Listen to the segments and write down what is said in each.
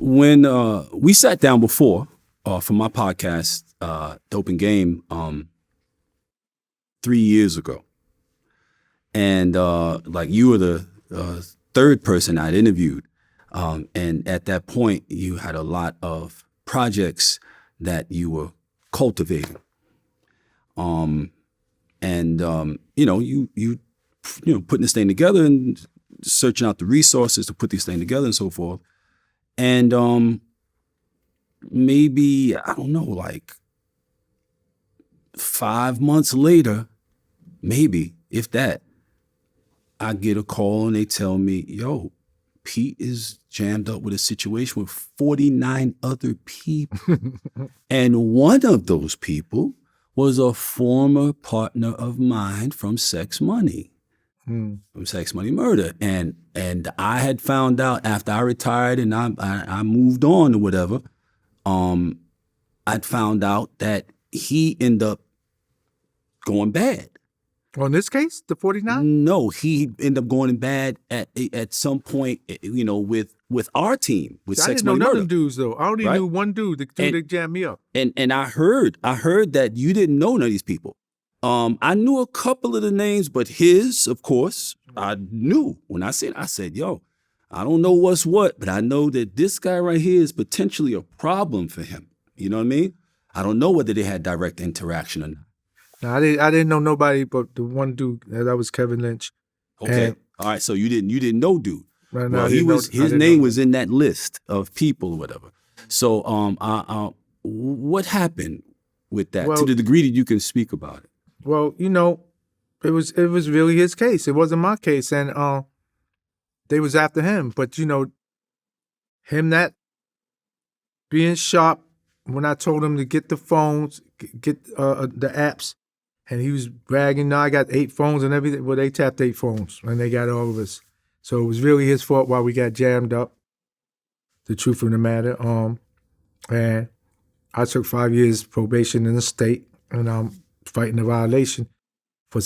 when we sat down before for my podcast, Dope and Game, 3 years ago, and like you were the third person I'd interviewed, and at that point you had a lot of projects that you were cultivating, you putting this thing together and searching out the resources to put this thing together and so forth. And maybe, I don't know, like 5 months later, maybe, if that, I get a call and they tell me, yo, Pete is jammed up with a situation with 49 other people. And one of those people was a former partner of mine from Sex Money. From Sex Money Murder. And I had found out after I retired and I moved on or whatever, I'd found out that he ended up going bad. On this case, the 49? No, he ended up going bad at some point, with our team, with Sex Money Murder. I didn't know none of them dudes though. I only knew one dude, the dude that jammed me up. And I heard that you didn't know none of these people. I knew a couple of the names, but his, of course, I knew. When I said, yo, I don't know what's what, but I know that this guy right here is potentially a problem for him. You know what I mean? I don't know whether they had direct interaction or not. No, I didn't know nobody but the one dude. That was Kevin Lynch. Okay. All right. So you didn't know dude. Right, well, his name was in that list of people or whatever. So what happened with that to the degree that you can speak about it? Well, it was really his case. It wasn't my case, and they was after him. But him that being sharp when I told him to get the phones, get the apps, and he was bragging. No, I got 8 phones and everything. Well, they tapped 8 phones and they got all of us. So it was really his fault why we got jammed up. The truth of the matter. And I took 5 years probation in the state, and I'm fighting a violation for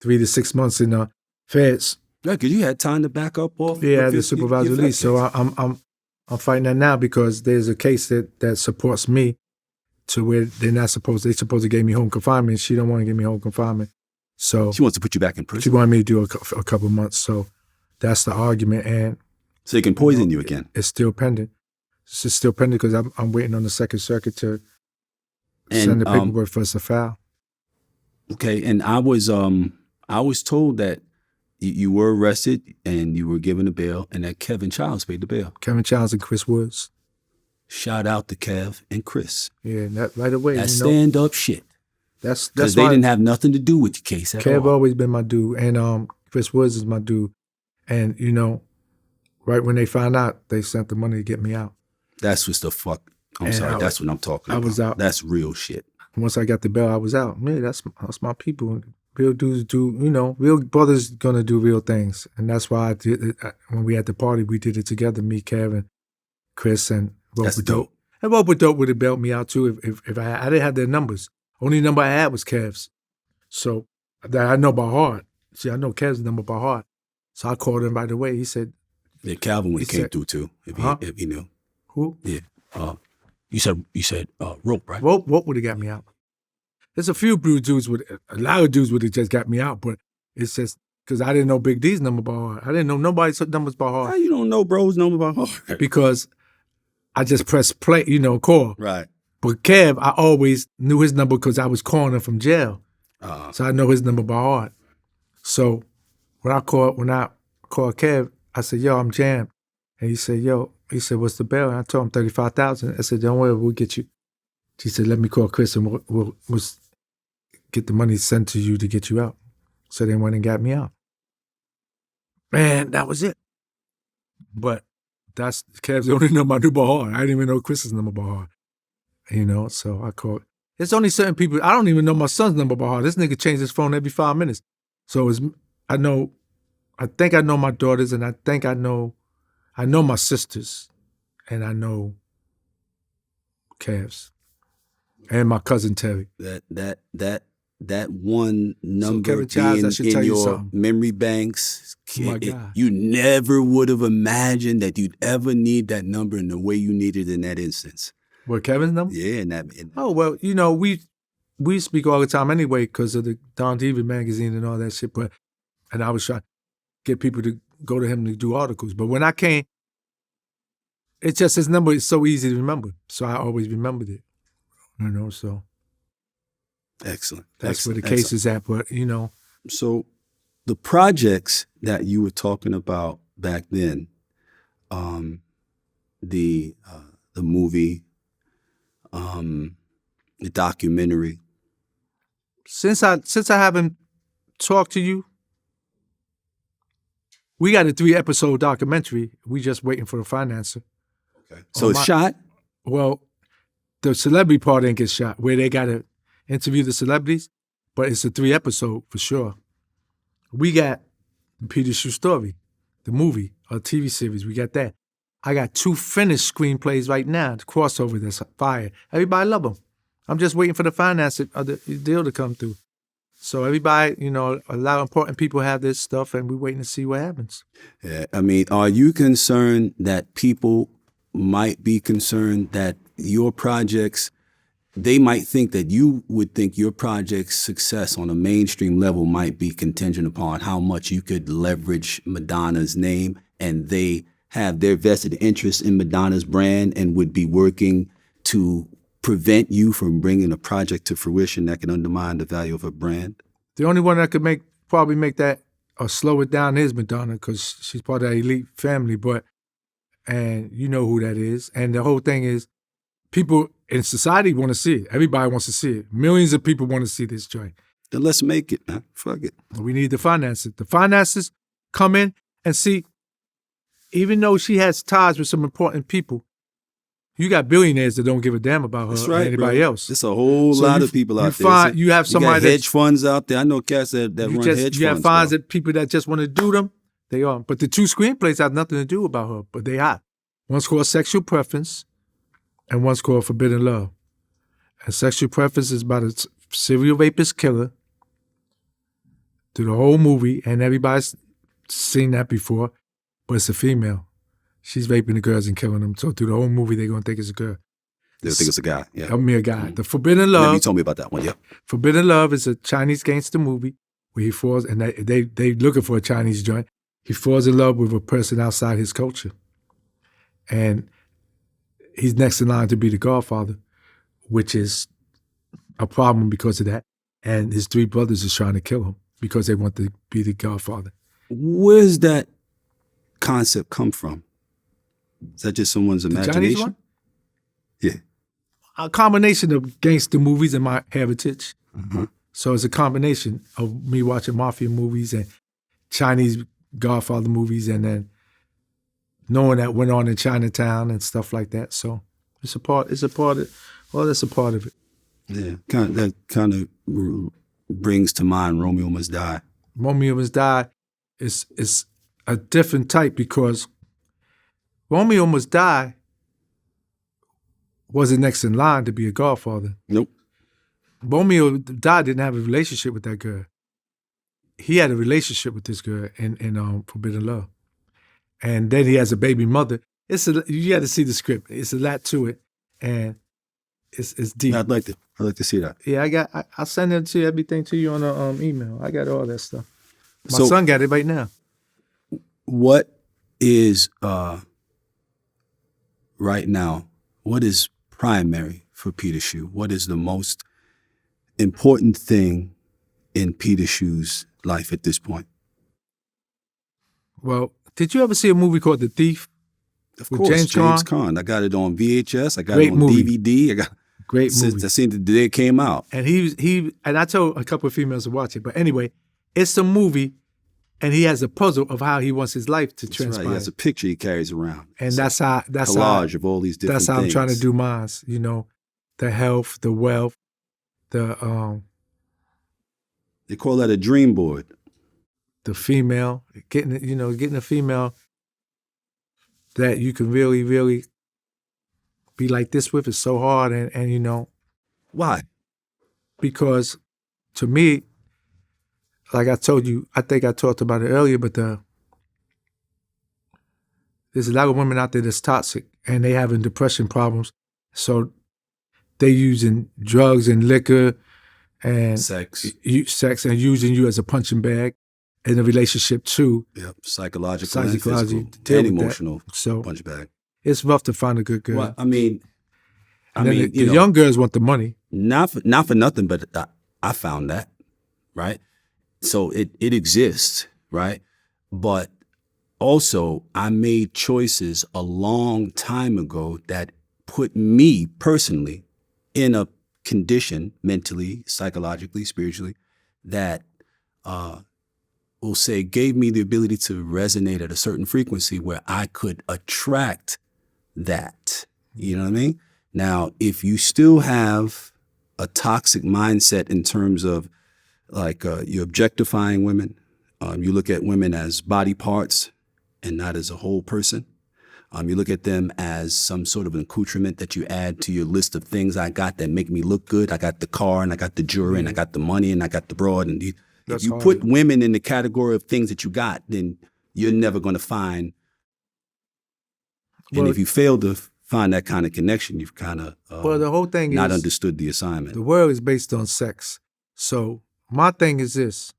3 to 6 months in the feds. Yeah, because you had time to back up off. Yeah, the supervisor release. So I'm fighting that now because there's a case that supports me to where they're supposed to give me home confinement. She don't want to give me home confinement. So she wants to put you back in prison. She wanted me to do a couple months. So that's the argument. And so they can poison you again. It's still pending. It's still pending because I'm waiting on the Second Circuit to send the paperwork for us to file. Okay, and I was told that you were arrested and you were given a bail, and that Kevin Childs paid the bail. Kevin Childs and Chris Woods. Shout out to Kev and Chris. Yeah, that right away. That's stand up shit. That's because they didn't have nothing to do with your case at all. Kev always been my dude, and Chris Woods is my dude. And right when they found out, they sent the money to get me out. That's what's the fuck. That's what I'm talking about. I was out. That's real shit. Once I got the bail, I was out. Man, that's my people. Real dudes do, real brothers gonna do real things. And that's why I did it. When we had the party, we did it together, me, Kevin, Chris, and That's dope. And Roper Dope would have bailed me out too if I didn't have their numbers. Only number I had was Kev's. So that I know by heart. See, I know Kev's number by heart. So I called him right away. He said, yeah, Calvin would have came through too, if he knew. Who? Yeah. You said Rope, right? Rope would have got me out. There's a few dudes a lot of dudes would have just got me out, but it's just because I didn't know Big D's number by heart. I didn't know nobody's numbers by heart. How you don't know bro's number by heart? Because I just pressed play, call. Right. But Kev, I always knew his number because I was calling him from jail. So I know his number by heart. So when I called Kev, I said, yo, I'm jammed. And he said, what's the bail? And I told him $35,000. I said, don't worry, we'll get you. He said, let me call Chris and we'll get the money sent to you to get you out. So they went and got me out. Man, that was it. But that's Kev's the only number I knew by heart. I didn't even know Chris's number by heart. So I called. It's only certain people. I don't even know my son's number by heart. This nigga changed his phone every 5 minutes. So I think I know my daughters, and I think I know my sisters, and I know Kev's. And my cousin Terry. that one number Kevin Childs, I should being tell in you your something. memory banks, Oh my God. you never would have imagined that you'd ever need that number in the way you needed in that instance. What, Kevin's number? Yeah, Oh, well, we speak all the time anyway because of the Don Diva magazine and all that shit. And I was trying to get people to go to him to do articles. But when I came, it's just his number is so easy to remember. So I always remembered it. So excellent. That's where the case is at. But, So the projects that you were talking about back then, the movie, the documentary. Since I haven't talked to you, we got a 3-episode documentary. We just waiting for the financer. Okay. So it's shot? Well, the celebrity part ain't get shot, where they got to interview the celebrities, but it's a 3-episode for sure. We got the Peter Shue story, the movie, or TV series. We got that. I got 2 finished screenplays right now, the crossover that's fire. Everybody love them. I'm just waiting for the finance of the deal to come through. So everybody, a lot of important people have this stuff, and we're waiting to see what happens. Yeah, I mean, are you concerned that people might be concerned that your projects, they might think that you would think your project's success on a mainstream level might be contingent upon how much you could leverage Madonna's name, and they have their vested interest in Madonna's brand and would be working to prevent you from bringing a project to fruition that can undermine the value of a brand? The only one that could probably make that or slow it down is Madonna, because she's part of that elite family. And you know who that is. And the whole thing is, people in society want to see it. Everybody wants to see it. Millions of people want to see this joint. Then let's make it, man. Fuck it. We need the finances. The finances come in and see, even though she has ties with some important people, you got billionaires that don't give a damn about her or anybody else. There's a whole lot of people out there. You have somebody got hedge funds out there. I know cats that run hedge funds. You have funds that people that just want to do them. They are. But the 2 screenplays have nothing to do about her, but they hot. One's called Sexual Preference, and one's called Forbidden Love. And Sexual Preference is about a serial rapist killer through the whole movie, and everybody's seen that before, but it's a female. She's raping the girls and killing them. So through the whole movie, they're going to think it's a girl. They'll think it's a guy, yeah. Help me a guy. The Forbidden Love. You told me about that one, yeah. Forbidden Love is a Chinese gangster movie where he falls, and they looking for a Chinese joint. He falls in love with a person outside his culture. And he's next in line to be the godfather, which is a problem because of that. And his 3 brothers is trying to kill him because they want to be the godfather. Where's that concept come from? Is that just someone's imagination? The Chinese one? Yeah. A combination of gangster movies and my heritage. Mm-hmm. So it's a combination of me watching mafia movies and Chinese Godfather movies, and then knowing that went on in Chinatown and stuff like that. So that's a part of it. Yeah. That kind of brings to mind Romeo Must Die. Romeo Must Die is a different type, because Romeo Must Die wasn't next in line to be a godfather. Nope. Romeo died, didn't have a relationship with that girl. He had a relationship with this girl in Forbidden Love. And then he has a baby mother. You got to see the script. It's a lot to it, and it's deep. I'd like to see that. Yeah, I'll send it to everything to you on the email. I got all that stuff. My son got it right now. What is right now? What is primary for Peter Shue? What is the most important thing in Peter Shue's life at this point? Well, did you ever see a movie called The Thief? Of course, James Caan. I got it on VHS. I got it on DVD. Great movie. I seen it the day it came out. And and I told a couple of females to watch it. But anyway, it's a movie, and he has a puzzle of how he wants his life to transpire. Right. He has a picture he carries around. And that's how collage of all these different things. That's how I'm trying to do mine. The health, the wealth, the they call that a dream board. The female, getting a female that you can really, really be like this with is so hard. And Why? Because to me, like I told you, I think I talked about it earlier, but there's a lot of women out there that's toxic and they having depression problems. So they using drugs and liquor and sex and using you as a punching bag in a relationship too. Yep, psychological and physical and emotional punch bag. It's rough to find a good girl. Well, I mean, the young girls want the money. Not for nothing, but I found that, right? So it exists, right? But also, I made choices a long time ago that put me personally in a condition, mentally, psychologically, spiritually, that we'll say gave me the ability to resonate at a certain frequency where I could attract that. You know what I mean? Now, if you still have a toxic mindset in terms of like you're objectifying women, you look at women as body parts and not as a whole person. You look at them as some sort of an accoutrement that you add to your list of things I got that make me look good. I got the car and I got the jewelry and I got the money and I got the broad. And if you put women in the category of things that you got, then you're never going to find. And if you fail to find that kind of connection, you've kind of the whole thing not understood the assignment. The world is based on sex. So my thing is this.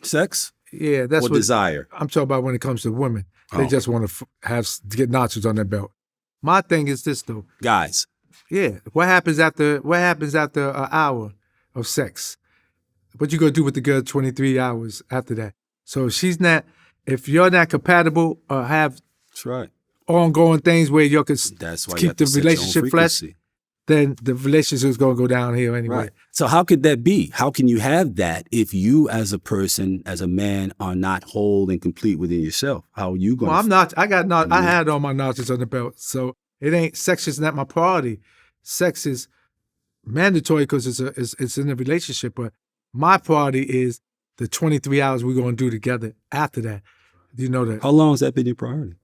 Sex? Yeah, that's what desire. I'm talking about when it comes to women. They just want to get notches on their belt. My thing is this though. Guys. Yeah. What happens after an hour of sex? What you gonna do with the girl 23 hours after that? So if you're not compatible or have that's right. ongoing things where you can keep the relationship fresh, then the relationship is going to go downhill anyway. Right. So how could that be? How can you have that if you as a person, as a man, are not whole and complete within yourself? How are you going I'm not. I had all my notches on the belt. So sex is not my priority. Sex is mandatory because it's in a relationship. But my priority is the 23 hours we're going to do together after that. You know that. How long has that been your priority?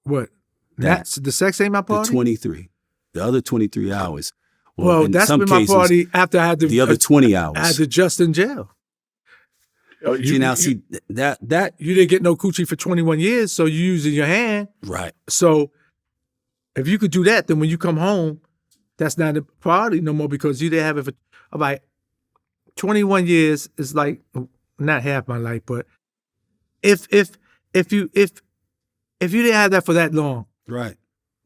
What? The sex ain't my priority? The 23. The other 23 hours. Well, that's been my priority after I had the other 20 hours. I had to just in jail. That you didn't get no coochie for 21 years, so you using your hand. Right. So if you could do that, then when you come home, that's not a priority no more because you didn't have it for about 21 years is like not half my life, but if you didn't have that for that long, right?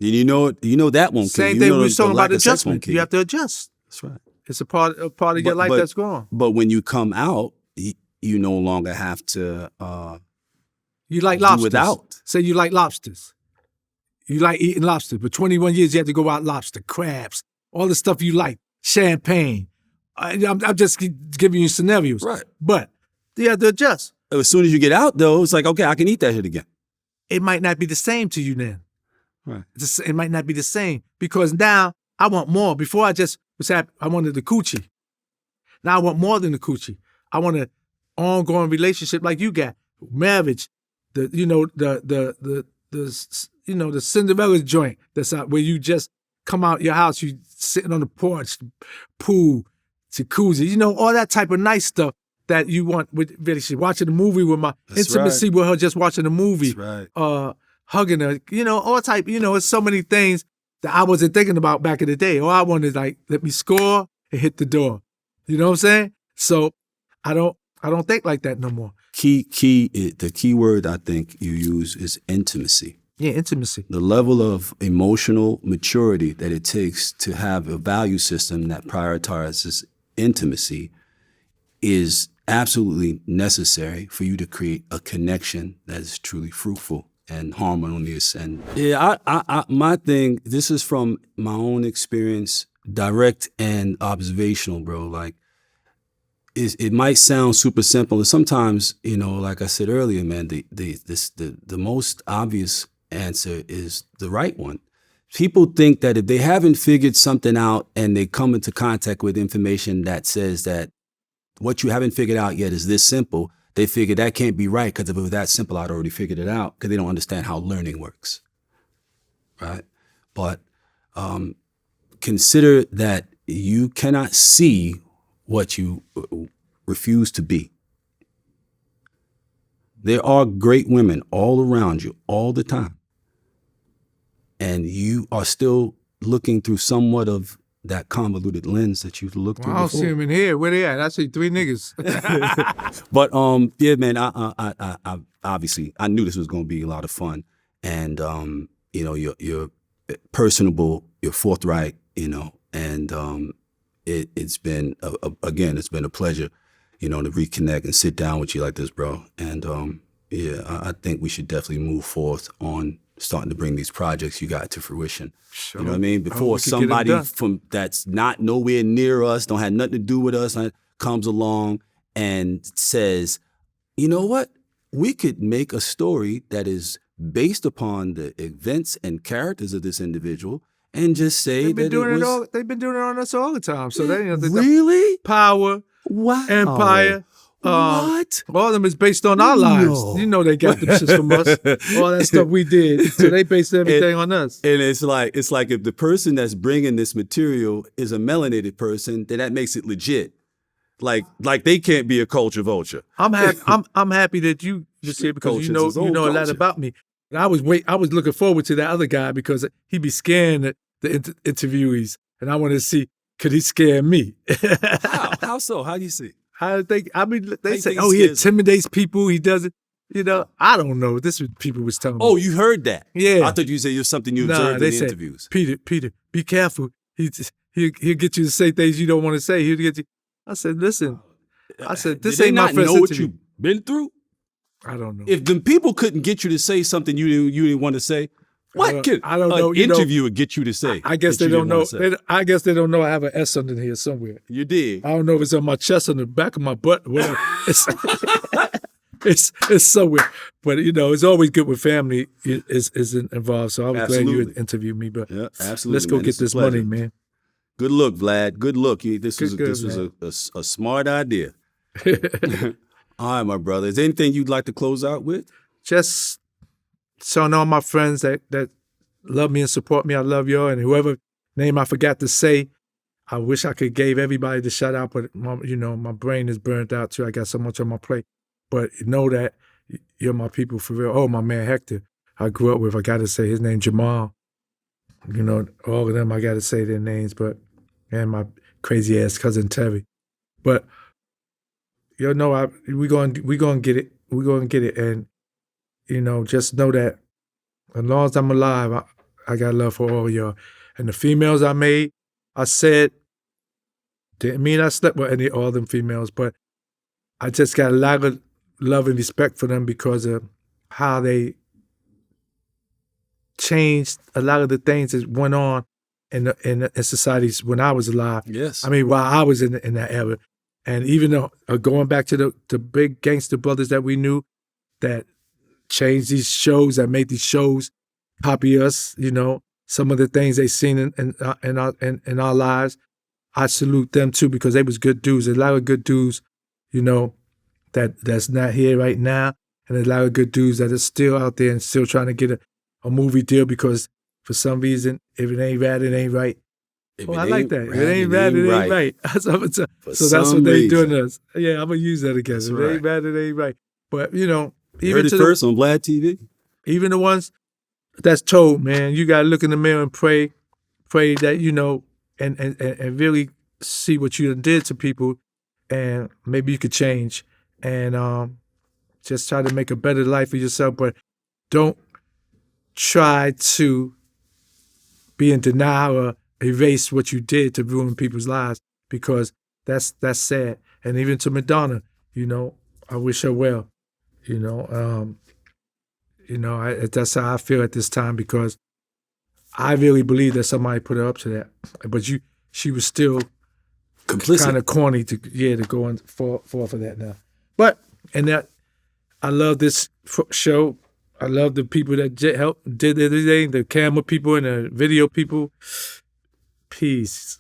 And you know that won't kill. Same thing we were talking about adjustment. You have to adjust. That's right. It's a part of your life that's gone. But when you come out, you no longer have to. You like lobsters. Without. Say you like lobsters. You like eating lobster. But 21 years you have to go out lobster, crabs, all the stuff you like, champagne. I'm just giving you scenarios. Right. But you have to adjust. As soon as you get out, though, it's like, okay, I can eat that shit again. It might not be the same to you then. Right. It might not be the same because now I want more. Before I wanted the coochie. Now I want more than the coochie. I want an ongoing relationship like you got, marriage, the Cinderella joint that's out where you just come out your house, you sitting on the porch, pool, jacuzzi, all that type of nice stuff that you want with relationship. Watching a movie with intimacy with her, just watching a movie. That's right. Hugging her, all type, it's so many things that I wasn't thinking about back in the day. All I wanted like, let me score and hit the door. You know what I'm saying? So I don't think like that no more. The key word I think you use is intimacy. Yeah, intimacy. The level of emotional maturity that it takes to have a value system that prioritizes intimacy is absolutely necessary for you to create a connection that is truly fruitful and harmonious. And yeah, my thing, this is from my own experience, direct and observational, bro. Like, it might sound super simple, and sometimes, like I said earlier, man, the most obvious answer is the right one. People think that if they haven't figured something out and they come into contact with information that says that what you haven't figured out yet is this simple, they figure that can't be right because if it was that simple, I'd already figured it out, because they don't understand how learning works, right? But consider that you cannot see what you refuse to be. There are great women all around you all the time. And you are still looking through somewhat of that convoluted lens that you looked through I don't before. see them in here. Where they at? I see 3 niggas. But yeah, man, I obviously I knew this was going to be a lot of fun, and you know, you're personable, you're forthright, you know, and it's been again, it's been a pleasure, you know, to reconnect and sit down with you like this, bro. And yeah, I think we should definitely move forth on starting to bring these projects you got to fruition. Sure. You know what I mean? Before somebody from that's not nowhere near us, don't have nothing to do with us, comes along and says, you know what? We could make a story that is based upon the events and characters of this individual and just say they've been that doing it was... all. They've been doing it on us all the time. So they, Really? Power, Wow. Empire. What? All of them is based on our lives. No. You know they got them shits from us. All that stuff we did. So they based everything on us. And it's like if the person that's bringing this material is a melanated person, then that makes it legit. Like they can't be a culture vulture. I'm happy that you just here because you know a lot about me. And I was looking forward to that other guy because he be scaring the interviewees, and I wanted to see could he scare me. How so? How do you see? They say, oh, he intimidates people. He doesn't. You know, I don't know. This is what people was telling me. Oh, you heard that? Yeah. I thought you said it was something you observed in the interviews. Peter, be careful. He'll get you to say things you don't want to say. He'll get you. I said, listen. I said, this ain't my first interview. Know what you've been through? I don't know. If the people couldn't get you to say something you didn't want to say, what could I don't know. An interviewer get you to say? I guess they don't know. I guess they don't know I have an S under here somewhere. You did. I don't know if it's on my chest, on the back of my butt, whatever. It's somewhere. But you know, it's always good when family is involved. So I was glad you interviewed me. But yeah, absolutely. Let's go get this money, man. Good look, Vlad. Good look. This was a smart idea. All right, my brother. Is there anything you'd like to close out with? Just showing all my friends that love me and support me. I love y'all. And whoever name I forgot to say, I wish I could give everybody the shout out, but my brain is burnt out too. I got so much on my plate. But know that you're my people for real. Oh, my man Hector, I grew up with. I got to say his name, Jamal. You know, all of them, I got to say their names, and my crazy ass cousin Terry. But we gonna get it. We gonna get it, and just know that as long as I'm alive, I got love for all of y'all. And the females I made, I said, didn't mean I slept with all them females, but I just got a lot of love and respect for them because of how they changed a lot of the things that went on in societies when I was alive. Yes. I mean, while I was in that era. And even though going back to the big gangster brothers that we knew that changed these shows, that made these shows copy us, some of the things they seen in our lives, I salute them too because they was good dudes. There's a lot of good dudes, that's not here right now. And there's a lot of good dudes that are still out there and still trying to get a movie deal because for some reason, if it ain't right, it ain't right. I like that. If it ain't right, it ain't right. So that's what they doing to us. Yeah, I'm going to use that again. If it ain't right, it ain't right. But, you heard it first on Vlad TV. Even the ones that's told, man, you got to look in the mirror and pray that, and really see what you did to people and maybe you could change and just try to make a better life for yourself. But don't try to be in denial or erase what you did to ruin people's lives because that's sad. And even to Madonna, I wish her well. That's how I feel at this time because I really believe that somebody put her up to that. But she was still complicit, kind of corny to go and fall for that now. But I love this show. I love the people that did everything, the camera people and the video people. Peace.